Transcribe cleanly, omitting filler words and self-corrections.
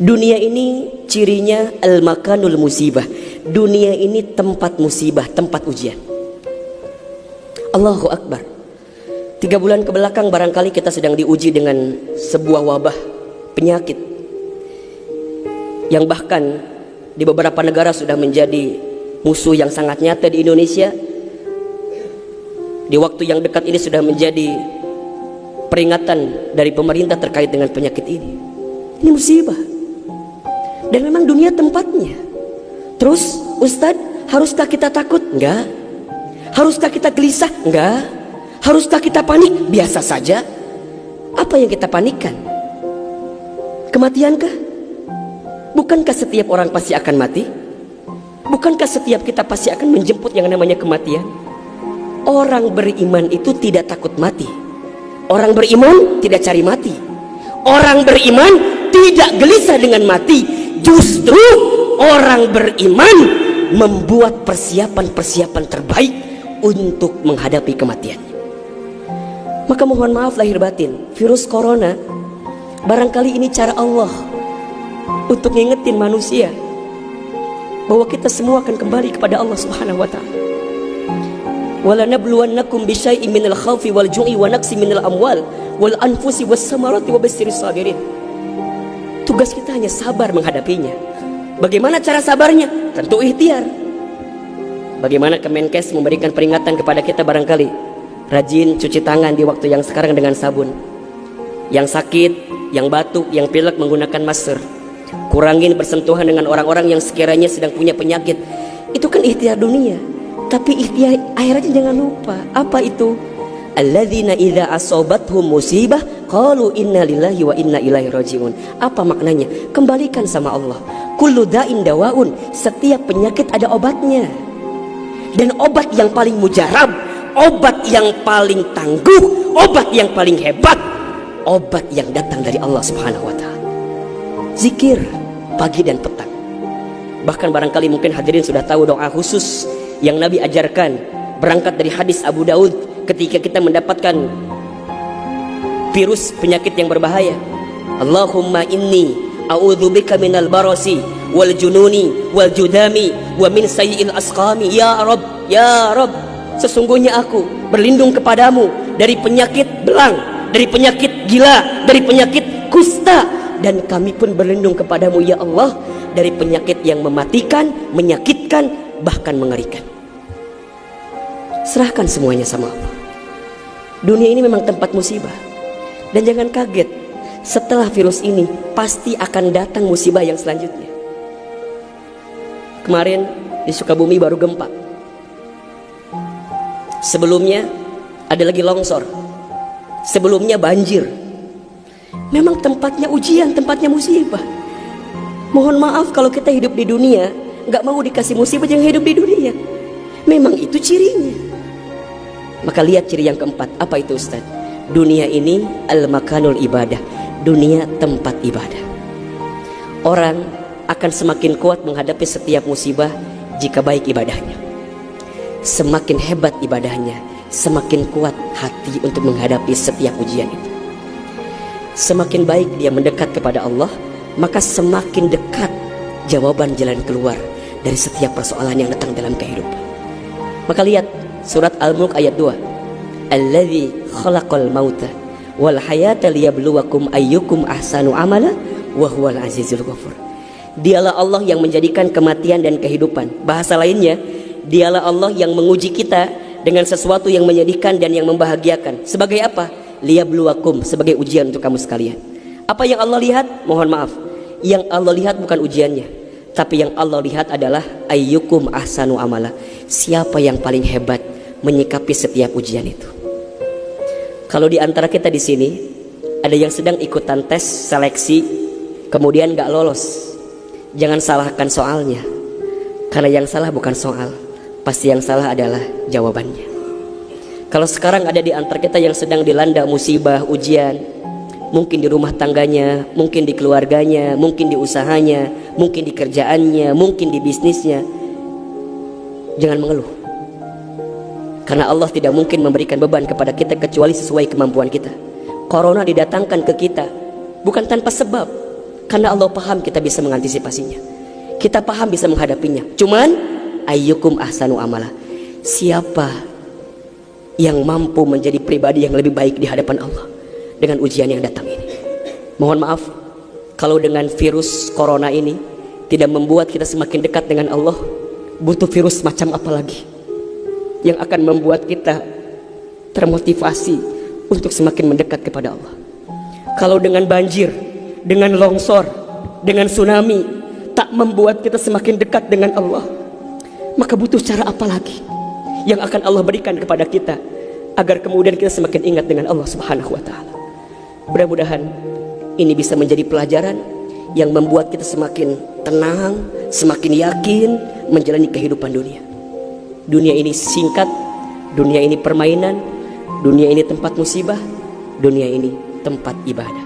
Dunia ini cirinya al-makanul musibah. Dunia ini tempat musibah, tempat ujian. Allahu Akbar. 3 bulan kebelakang barangkali kita sedang diuji dengan sebuah wabah, penyakit yang bahkan di beberapa negara sudah menjadi musuh yang sangat nyata. Di Indonesia di waktu yang dekat ini sudah menjadi peringatan dari pemerintah terkait dengan penyakit ini. Ini musibah. Dan memang dunia tempatnya. Terus Ustadz, haruskah kita takut? Enggak. Haruskah kita gelisah? Enggak. Haruskah kita panik? Biasa saja. Apa yang kita panikkan? Kematiankah? Bukankah setiap orang pasti akan mati? Bukankah setiap kita pasti akan menjemput yang namanya kematian? Orang beriman itu tidak takut mati. Orang beriman tidak cari mati. Orang beriman tidak gelisah dengan mati. Justru orang beriman membuat persiapan-persiapan terbaik untuk menghadapi kematian. Maka mohon maaf lahir batin, virus corona barangkali ini cara Allah untuk ngingetin manusia bahwa kita semua akan kembali kepada Allah Subhanahu wa taala. Walanabluwannakum bisyai'in minal khaufi wal ju'i wa naqsin minal amwal wal anfusi was samarati wa basyyiris sabirin. Tugas kita hanya sabar menghadapinya. Bagaimana cara sabarnya? Tentu ikhtiar. Bagaimana Kemenkes memberikan peringatan kepada kita barangkali? Rajin cuci tangan di waktu yang sekarang dengan sabun. Yang sakit, yang batuk, yang pilek menggunakan masker. Kurangin bersentuhan dengan orang-orang yang sekiranya sedang punya penyakit. Itu kan ikhtiar dunia. Tapi ikhtiar akhiratnya jangan lupa. Apa itu? Alladzina idza asobathum musibah qalu inna lillahi wa inna ilaihi rajiun. Apa maknanya? Kembalikan sama Allah. Kullu da'in dawaun. Setiap penyakit ada obatnya. Dan obat yang paling mujarab, obat yang paling tangguh, obat yang paling hebat, obat yang datang dari Allah Subhanahu wa taala. Zikir pagi dan petang. Bahkan barangkali mungkin hadirin sudah tahu doa khusus yang Nabi ajarkan, berangkat dari hadis Abu Daud ketika kita mendapatkan virus penyakit yang berbahaya. Allahumma inni a'udzubika minal barasi wal jununi wal judami wa min sayyi'il asqami. Ya Rabb, ya Rabb, sesungguhnya aku berlindung kepadamu dari penyakit belang, dari penyakit gila, dari penyakit kusta, dan kami pun berlindung kepadamu ya Allah dari penyakit yang mematikan, menyakitkan, bahkan mengerikan. Serahkan semuanya sama Allah. Dunia ini memang tempat musibah. Dan jangan kaget, setelah virus ini pasti akan datang musibah yang selanjutnya. Kemarin di Sukabumi baru gempa. Sebelumnya ada lagi longsor. Sebelumnya banjir. Memang tempatnya ujian, tempatnya musibah. Mohon maaf kalau kita hidup di dunia gak mau dikasih musibah, jangan hidup di dunia. Memang itu cirinya. Maka lihat ciri yang keempat. Apa itu Ustaz? Dunia ini al-makanul ibadah. Dunia tempat ibadah. Orang akan semakin kuat menghadapi setiap musibah jika baik ibadahnya. Semakin hebat ibadahnya, semakin kuat hati untuk menghadapi setiap ujian itu. Semakin baik dia mendekat kepada Allah, maka semakin dekat jawaban jalan keluar dari setiap persoalan yang datang dalam kehidupan. Maka lihat surat Al-Mulk ayat 2. Alladzi khalaqal mauta wal hayata liyabluwakum ayyukum ahsanu amala wa huwal azizul ghafur. Dialah Allah yang menjadikan kematian dan kehidupan. Bahasa lainnya, dialah Allah yang menguji kita dengan sesuatu yang menyedihkan dan yang membahagiakan. Sebagai apa? Liyabluwakum, sebagai ujian untuk kamu sekalian. Apa yang Allah lihat? Mohon maaf, yang Allah lihat bukan ujiannya, tapi yang Allah lihat adalah ayyukum ahsanu amala. Siapa yang paling hebat menyikapi setiap ujian itu. Kalau di antara kita di sini ada yang sedang ikutan tes seleksi kemudian gak lolos, jangan salahkan soalnya, karena yang salah bukan soal, pasti yang salah adalah jawabannya. Kalau sekarang ada di antara kita yang sedang dilanda musibah, ujian, mungkin di rumah tangganya, mungkin di keluarganya, mungkin di usahanya, mungkin di kerjaannya, mungkin di bisnisnya, jangan mengeluh. Karena Allah tidak mungkin memberikan beban kepada kita kecuali sesuai kemampuan kita. Corona didatangkan ke kita bukan tanpa sebab. Karena Allah paham kita bisa mengantisipasinya, kita paham bisa menghadapinya. Cuman ayyukum ahsanu amala, siapa yang mampu menjadi pribadi yang lebih baik di hadapan Allah dengan ujian yang datang ini. Mohon maaf kalau dengan virus corona ini tidak membuat kita semakin dekat dengan Allah, butuh virus macam apa lagi yang akan membuat kita termotivasi untuk semakin mendekat kepada Allah. Kalau dengan banjir, dengan longsor, dengan tsunami tak membuat kita semakin dekat dengan Allah, maka butuh cara apa lagi yang akan Allah berikan kepada kita agar kemudian kita semakin ingat dengan Allah Subhanahu wa taala. Mudah-mudahan ini bisa menjadi pelajaran yang membuat kita semakin tenang, semakin yakin menjalani kehidupan dunia. Dunia ini singkat, dunia ini permainan, dunia ini tempat musibah, dunia ini tempat ibadah.